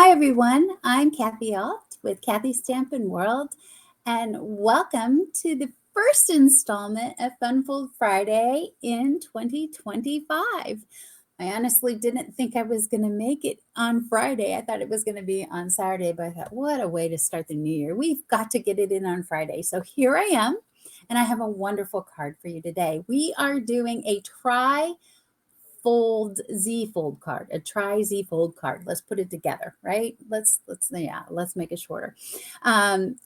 Hi, everyone. I'm Kathy Alt with Kathy Stampin' World, and welcome to the first installment of Funfold Friday in 2025. I honestly didn't think I was going to make it on Friday. I thought it was going to be on Saturday, but I thought, what a way to start the new year. We've got to get it in on Friday. So here I am, and I have a wonderful card for you today. We are doing a fold Z fold card, a try Z fold card. Let's put it together, right? Let's make it shorter.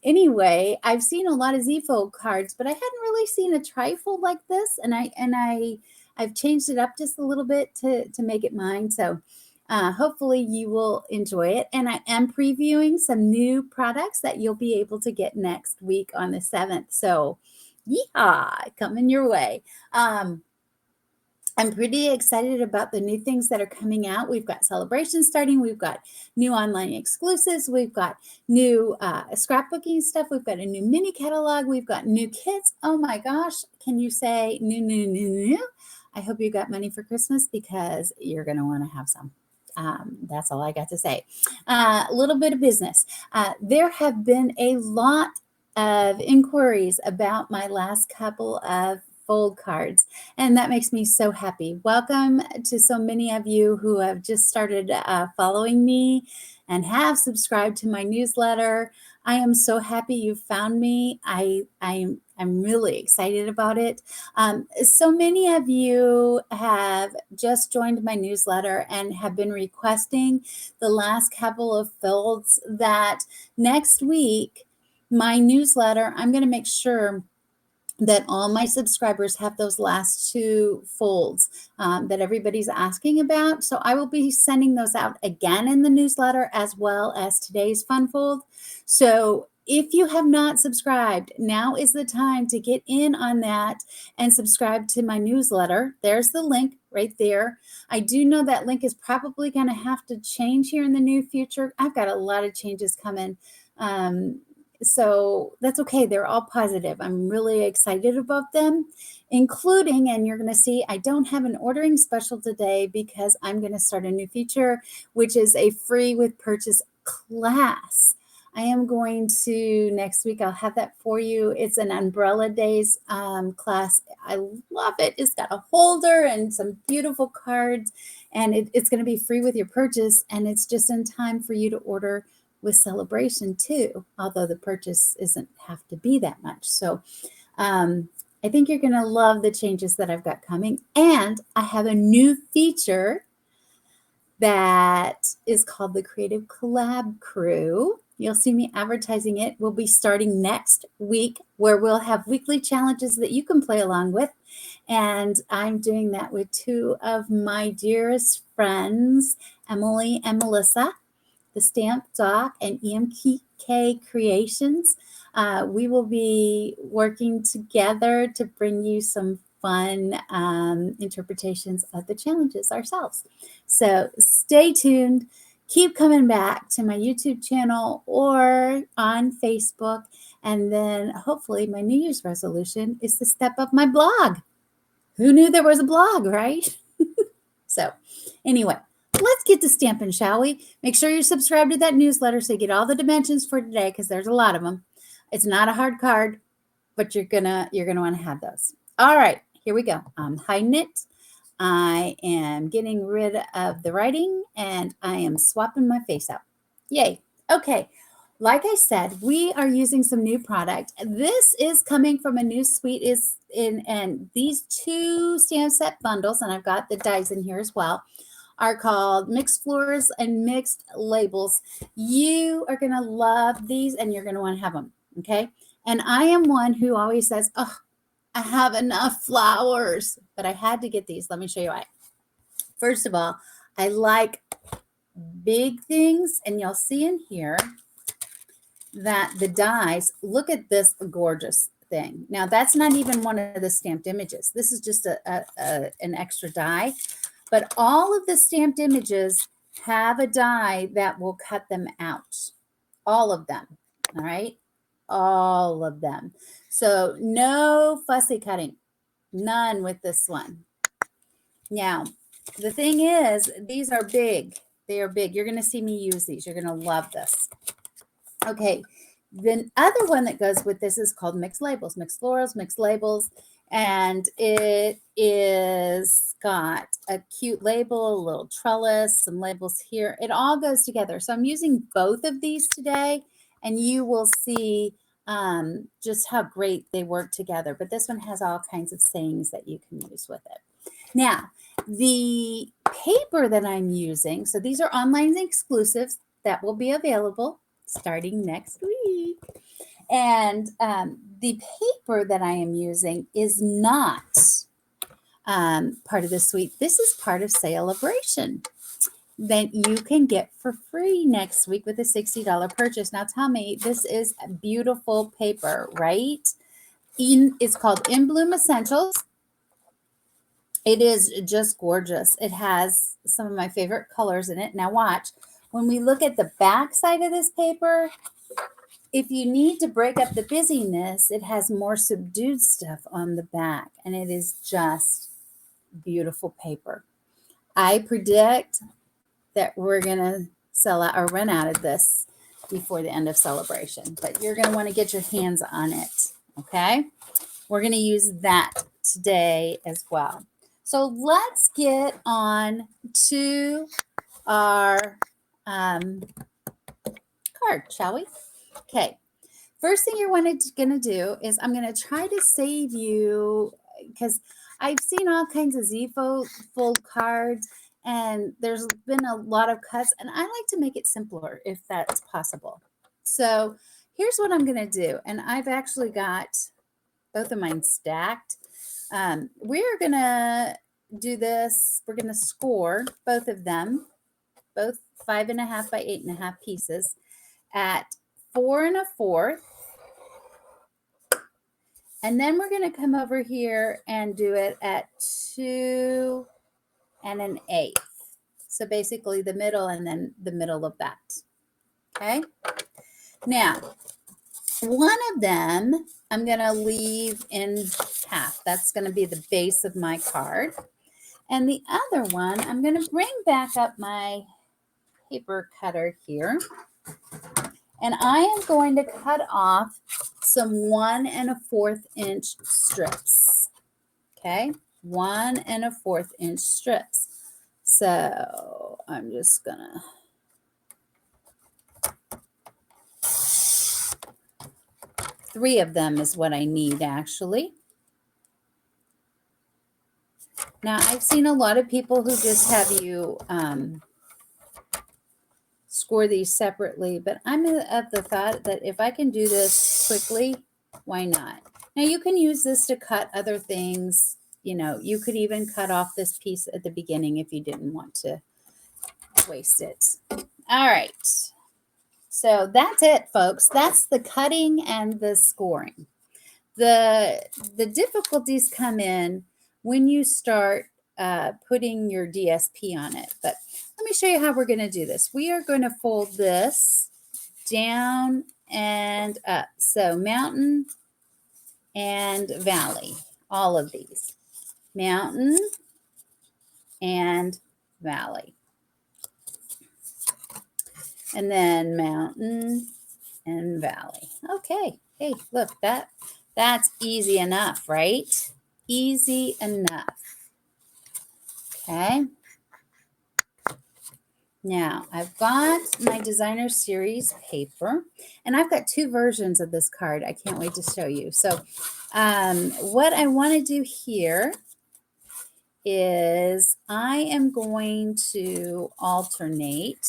Anyway, I've seen a lot of Z fold cards, but I hadn't really seen a trifold like this, and I've changed it up just a little bit to make it mine. So hopefully you will enjoy it. And I am previewing some new products that you'll be able to get next week on the 7th. So yeehaw, coming your way. I'm pretty excited about the new things that are coming out. We've got celebrations starting. We've got new online exclusives. We've got new scrapbooking stuff. We've got a new mini catalog. We've got new kits. Oh my gosh. Can you say new? I hope you got money for Christmas because you're going to want to have some. That's all I got to say. A little bit of business. There have been a lot of inquiries about my last couple of fold cards, and that makes me so happy. Welcome to so many of you who have just started following me and have subscribed to my newsletter. I am so happy you found me. I'm really excited about it. So many of you have just joined my newsletter and have been requesting the last couple of folds that next week, my newsletter, I'm going to make sure that all my subscribers have those last two folds that everybody's asking about. So I will be sending those out again in the newsletter as well as today's fun fold. So if you have not subscribed, now is the time to get in on that and subscribe to my newsletter. There's the link right there. I do know that link is probably going to have to change here in the near future. I've got a lot of changes coming. So that's okay. They're all positive. I'm really excited about them, including, and you're going to see, I don't have an ordering special today because I'm going to start a new feature, which is a free with purchase class. I am going to next week. I'll have that for you. It's an Umbrella Days class. I love it. It's got a holder and some beautiful cards, and it's going to be free with your purchase. And it's just in time for you to order with celebration too, although the purchase isn't have to be that much. So I think you're going to love the changes that I've got coming. And I have a new feature that is called the Creative Collab Crew. You'll see me advertising it. We'll be starting next week, where we'll have weekly challenges that you can play along with. And I'm doing that with two of my dearest friends, Emily and Melissa, the Stamp Doc and EMK Creations. We will be working together to bring you some fun interpretations of the challenges ourselves. So stay tuned. Keep coming back to my YouTube channel or on Facebook. And then hopefully my New Year's resolution is to step up my blog. Who knew there was a blog, right? So anyway, let's get to stamping, shall we? Make sure you're subscribed to that newsletter so you get all the dimensions for today, because there's a lot of them. It's not a hard card, but you're gonna want to have those. All right, here we go. I'm hiding it. I am getting rid of the writing, and I am swapping my face out. Yay. Okay. Like I said, we are using some new product. This is coming from a new suite and these two stamp set bundles, and I've got the dies in here as well, are called Mixed Floors and Mixed Labels. You are going to love these, and you're going to want to have them, okay? And I am one who always says, oh, I have enough flowers, but I had to get these. Let me show you why. First of all, I like big things, and you'll see in here that the dies, look at this gorgeous thing. Now, that's not even one of the stamped images. This is just an extra die. But all of the stamped images have a die that will cut them out. All of them. All right? All of them. So no fussy cutting. None with this one. Now, the thing is, these are big. They are big. You're going to see me use these. You're going to love this. Okay. The other one that goes with this is called Mixed Labels. Mixed Florals, Mixed Labels. And it is got a cute label, a little trellis, some labels here. It all goes together. So I'm using both of these today, and you will see just how great they work together. But this one has all kinds of sayings that you can use with it. Now, the paper that I'm using, so these are online exclusives that will be available starting next week. And the paper that I am using is not part of the suite. This is part of Celebration that you can get for free next week with a $60 purchase. Now tell me, this is a beautiful paper, right? It's called In Bloom Essentials. It is just gorgeous. It has some of my favorite colors in it. Now watch, when we look at the back side of this paper, if you need to break up the busyness, it has more subdued stuff on the back, and it is just beautiful paper. I predict that we're going to sell out or run out of this before the end of Celebration, but you're going to want to get your hands on it, okay? We're going to use that today as well. So let's get on to our card, shall we? Okay. First thing you're going to do is I'm going to try to save you, because I've seen all kinds of Z-fold cards, and there's been a lot of cuts, and I like to make it simpler if that's possible. So here's what I'm going to do, and I've actually got both of mine stacked. We're going to do this. We're going to score both of them, both 5.5 by 8.5 pieces at 4 1/4. And then we're going to come over here and do it at 2 1/8. So basically the middle and then the middle of that. Okay. Now, one of them I'm going to leave in half. That's going to be the base of my card. And the other one, I'm going to bring back up my paper cutter here. And I am going to cut off some 1 1/4 inch strips. Okay, 1 1/4 inch strips. So I'm just gonna three of them is what I need actually. Now I've seen a lot of people who just have you score these separately, but I'm of the thought that if I can do this quickly, why not? Now you can use this to cut other things. You know, you could even cut off this piece at the beginning if you didn't want to waste it. All right. So that's it, folks. That's the cutting and the scoring. The difficulties come in when you start putting your DSP on it. But let me show you how we're going to do this. We are going to fold this down and up. So mountain and valley, all of these. Mountain and valley. And then mountain and valley. Okay. Hey, look, that's easy enough, right? Easy enough. Okay. Now, I've got my designer series paper, and I've got two versions of this card. I can't wait to show you. So, what I want to do here is I am going to alternate.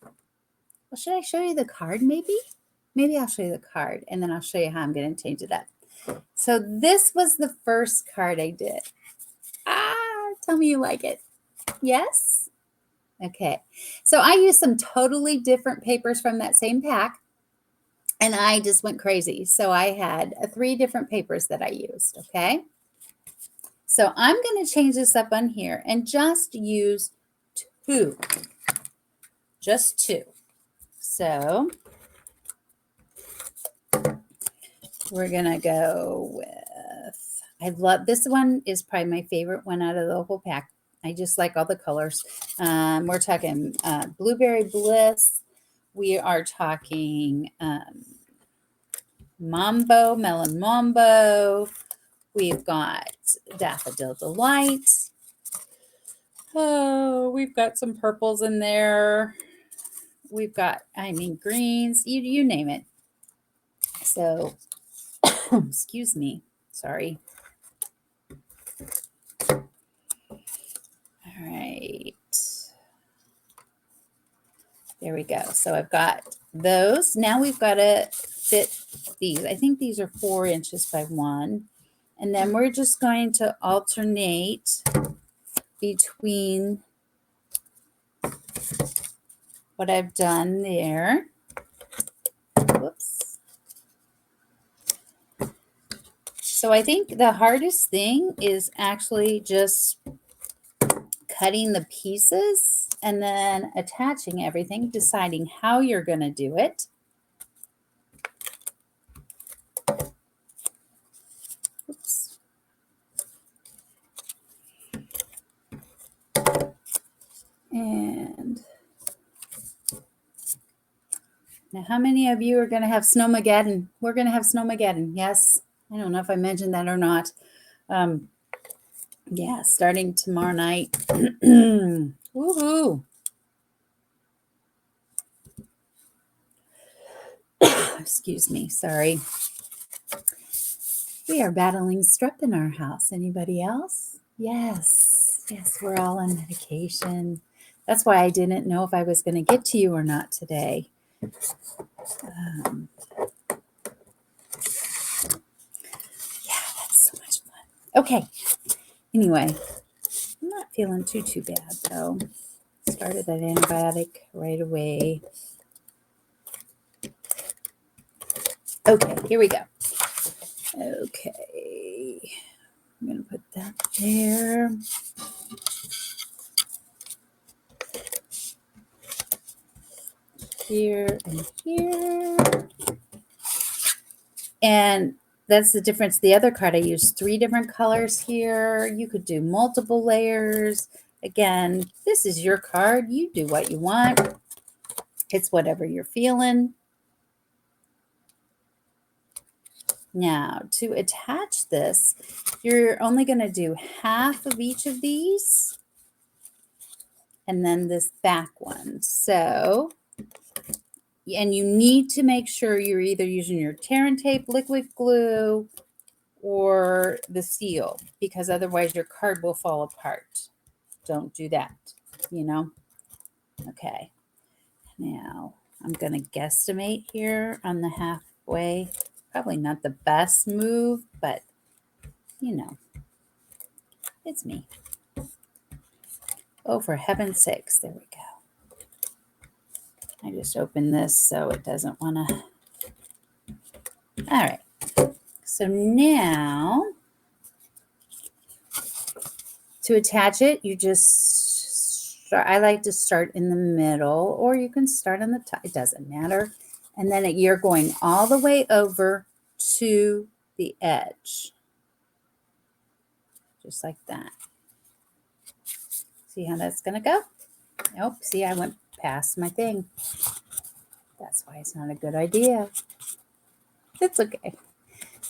Well, should I show you the card maybe? Maybe I'll show you the card, and then I'll show you how I'm going to change it up. So this was the first card I did. Tell me you like it. Yes? Okay. So I used some totally different papers from that same pack, and I just went crazy. So I had 3 different papers that I used, okay? So I'm going to change this up on here and just use 2. Just 2. So we're going to go with, I love this one, is probably my favorite one out of the whole pack. I just like all the colors. We're talking Blueberry Bliss. We are talking Mambo, Melon Mambo. We've got Daffodil Delight. Oh, we've got some purples in there. We've got, greens, you name it. So, excuse me. Sorry. All right. There we go. So I've got those. Now we've got to fit these. I think these are 4 inches by 1. And then we're just going to alternate between what I've done there. Whoops. So I think the hardest thing is actually just cutting the pieces and then attaching everything, deciding how you're going to do it. Oops. And now, how many of you are going to have Snowmageddon? We're going to have Snowmageddon. Yes. I don't know if I mentioned that or not. Yeah, starting tomorrow night. Woohoo. Excuse me. Sorry. We are battling strep in our house. Anybody else? Yes. Yes, we're all on medication. That's why I didn't know if I was going to get to you or not today. Yeah, that's so much fun. Okay. Anyway, I'm not feeling too bad, though. Started that antibiotic right away. Okay, here we go. Okay. I'm going to put that there. Here and here. And that's the difference. The other card, I used 3 different colors here. You could do multiple layers. Again, this is your card. You do what you want. It's whatever you're feeling. Now, to attach this, you're only going to do half of each of these and then this back one. So, and you need to make sure you're either using your tear and tape, liquid glue, or the seal, because otherwise your card will fall apart. Don't do that, you know? Okay. Now, I'm going to guesstimate here on the halfway. Probably not the best move, but, you know, it's me. Oh, for heaven's sakes. There we go. I just opened this so it doesn't want to. All right. So now, to attach it, you just start. I like to start in the middle, or you can start on the top. It doesn't matter. And then you're going all the way over to the edge. Just like that. See how that's going to go? Nope. See, I went past my thing. That's why it's not a good idea. It's okay.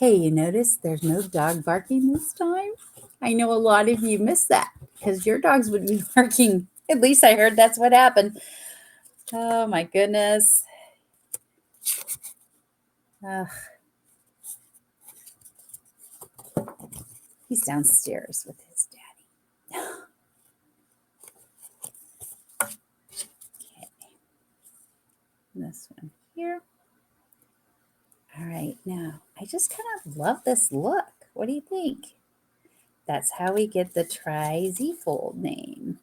Hey, you notice there's no dog barking this time? I know a lot of you missed that because your dogs would be barking. At least I heard that's what happened. Oh, my goodness. He's downstairs with his daddy. Okay. This one here. All right. Now, I just kind of love this look. What do you think? That's how we get the Tri-Z-Fold name.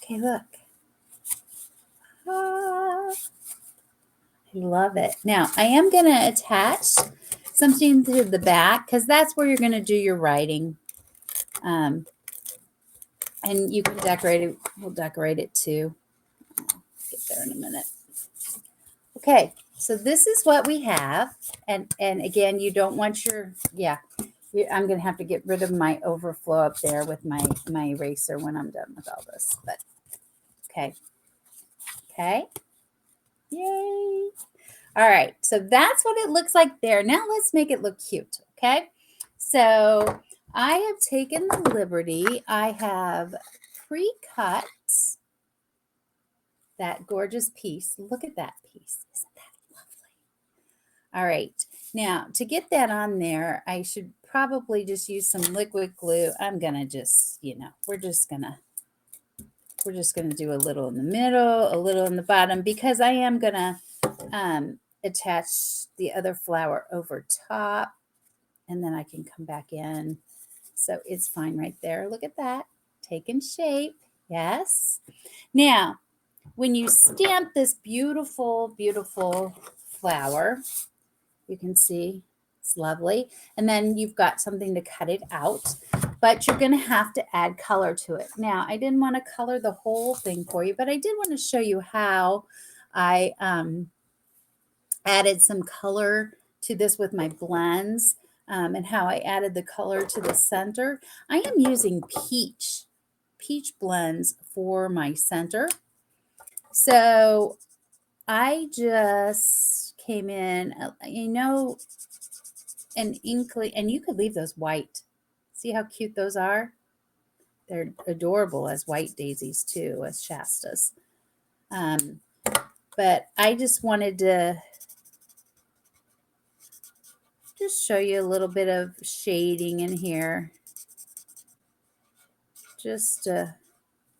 Okay, look. I love it. Now, I am going to attach something to the back because that's where you're going to do your writing. And you can decorate it. We'll decorate it too. I'll get there in a minute. Okay, so this is what we have. And again, you don't want your, I'm going to have to get rid of my overflow up there with my eraser when I'm done with all this. But okay. Okay. Yay. All right. So that's what it looks like there. Now let's make it look cute. Okay. So I have taken the liberty. I have pre-cut that gorgeous piece. Look at that piece. Isn't that lovely? All right. Now, to get that on there, I should probably just use some liquid glue. I'm going to just, we're just going to do a little in the middle, a little in the bottom, because I am going to attach the other flower over top, and then I can come back in. So it's fine right there. Look at that. Taking shape. Yes. Now, when you stamp this beautiful, beautiful flower, you can see it's lovely. And then you've got something to cut it out, but you're going to have to add color to it. Now, I didn't want to color the whole thing for you, but I did want to show you how I added some color to this with my blends, and how I added the color to the center. I am using peach blends for my center. So I just came in, an inkling, and you could leave those white. See how cute those are? They're adorable as white daisies too, as Shastas. But I just wanted to just show you a little bit of shading in here, just to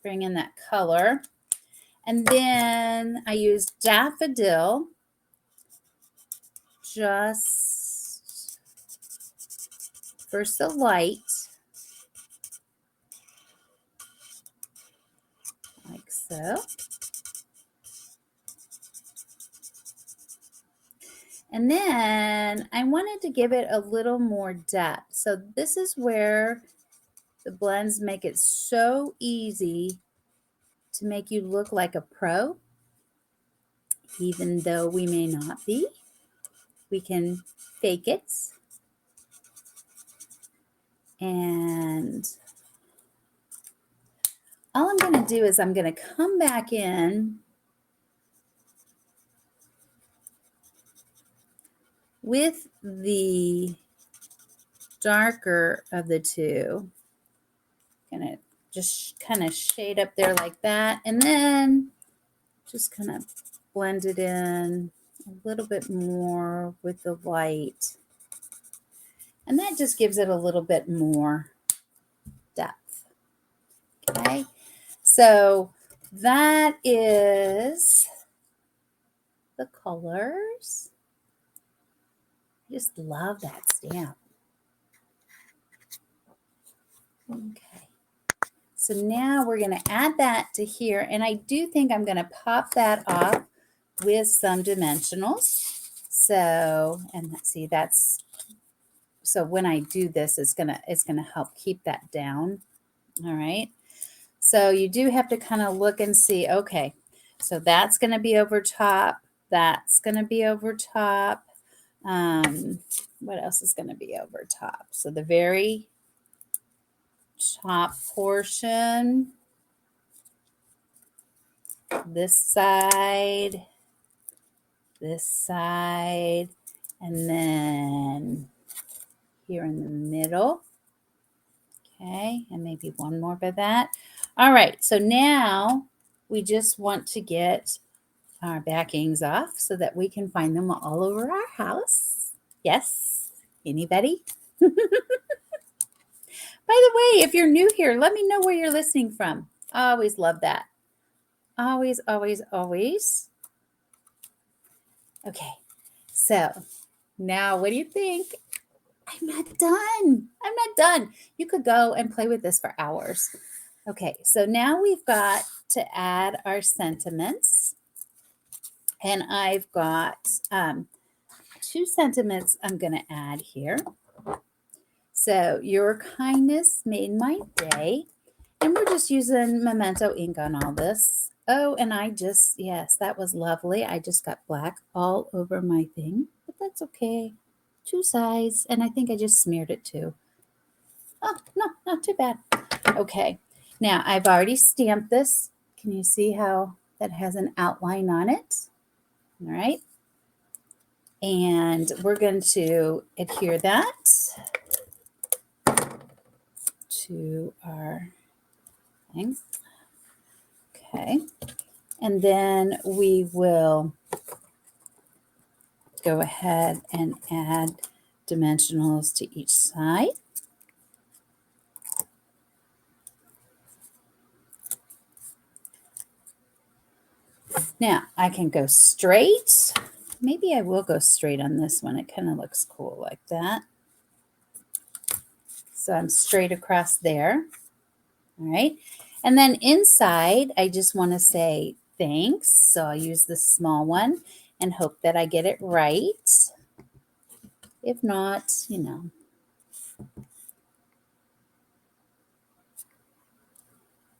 bring in that color. And then I used daffodil just for some light, like so. And then I wanted to give it a little more depth. So this is where the blends make it so easy to make you look like a pro, even though we may not be. We can fake it. And all I'm going to do is I'm going to come back in with the darker of the two. Gonna just kind of shade up there like that, and then just kind of blend it in a little bit more with the light, and that just gives it a little bit more depth. Okay, so that is the colors. I just love that stamp. Okay, so now we're going to add that to here, and I do think I'm going to pop that off with some dimensionals. So, and let's see, so when I do this, it's gonna help keep that down. All right. So you do have to kind of look and see, okay, so that's going to be over top. That's going to be over top. What else is going to be over top? So the very top portion, this side, and then here in the middle. Okay, and maybe one more by that. All right, so now we just want to get our backings off so that we can find them all over our house. Yes, anybody? By the way, if you're new here, let me know where you're listening from. I always love that. Always, always, always. Okay, so now what do you think? I'm not done. I'm not done. You could go and play with this for hours. Okay, so now we've got to add our sentiments. And I've got 2 sentiments I'm going to add here. So, your kindness made my day. And we're just using Memento ink on all this. Oh, and yes, that was lovely. I just got black all over my thing, but that's okay. 2 sides, and I think I just smeared it too. Oh, no, not too bad. Okay, now I've already stamped this. Can you see how that has an outline on it? All right. And we're going to adhere that to our thing. Okay. And then we will go ahead and add dimensionals to each side. Now I can go straight. Maybe I will go straight on this one. It kind of looks cool like that. So I'm straight across there. All right. And then inside, I just want to say thanks. So I'll use this small one and hope that I get it right. If not, you know.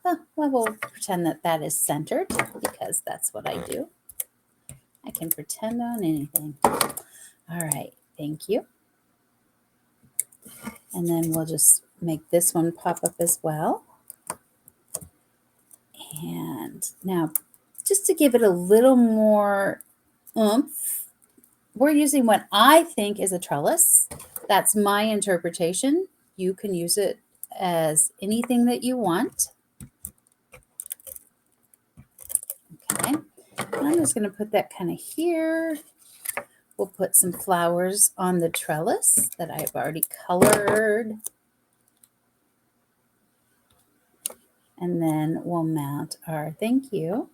Oh, well, we'll pretend that that is centered because that's what I do. I can pretend on anything. All right, thank you. And then we'll just make this one pop up as well. And now, just to give it a little more oomph, we're using what I think is a trellis. That's my interpretation. You can use it as anything that you want. Okay, and I'm just going to put that kind of here. We'll put some flowers on the trellis that I've already colored. And then we'll mount our thank you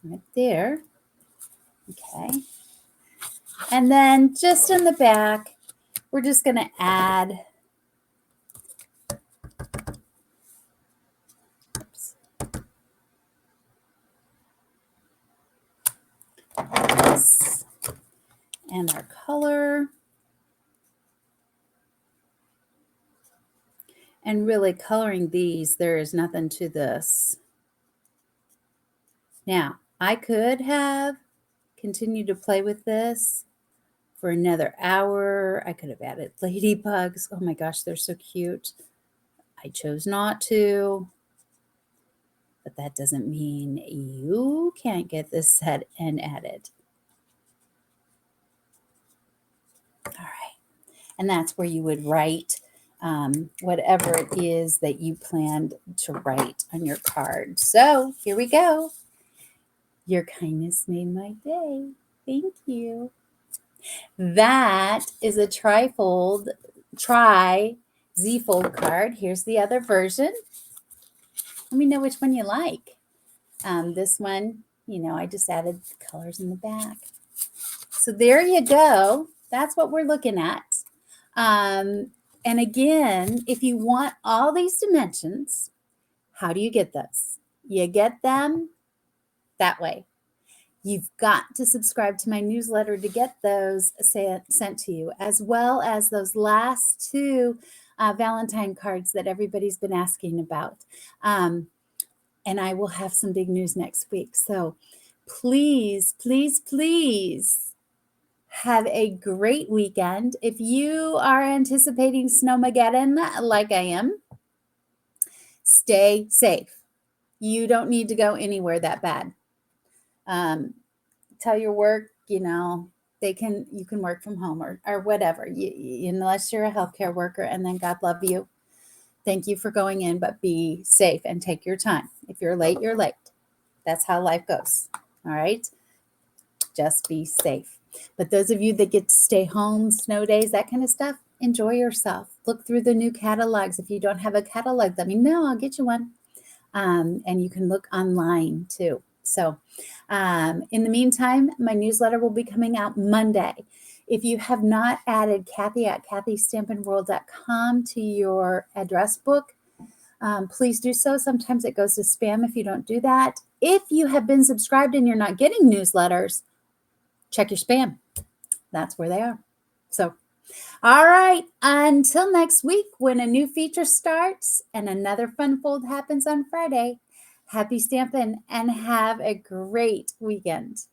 right there. Okay. And then just in the back, we're just going to add this and our color. And really coloring these, there is nothing to this. Now, I could have continued to play with this for another hour. I could have added ladybugs. Oh my gosh, they're so cute. I chose not to. But that doesn't mean you can't get this set and added. All right. And that's where you would write whatever it is that you planned to write on your card. So here we go. Your kindness made my day. Thank you. That is a tri-Z-fold card. Here's the other version. Let me know which one you like. This one, you know, I just added colors in the back. So there you go. That's what we're looking at. And again, if you want all these dimensions, how do you get those? You get them that way. You've got to subscribe to my newsletter to get those sent to you, as well as those last two Valentine cards that everybody's been asking about. And I will have some big news next week. So please, please, please have a great weekend. If you are anticipating Snowmageddon like I am, stay safe. You don't need to go anywhere that bad. Tell your work, you know, you can work from home or whatever, unless you're a healthcare worker, and then God love you. Thank you for going in, but be safe and take your time. If you're late, you're late. That's how life goes. All right. Just be safe. But those of you that get to stay home, snow days, that kind of stuff, enjoy yourself. Look through the new catalogs. If you don't have a catalog, let me know. I'll get you one. And you can look online too. So in the meantime, my newsletter will be coming out Monday. If you have not added Kathy at kathystampinworld.com to your address book, please do so. Sometimes it goes to spam if you don't do that. If you have been subscribed and you're not getting newsletters, check your spam. That's where they are. So, all right. Until next week, when a new feature starts and another fun fold happens on Friday, happy stamping and have a great weekend.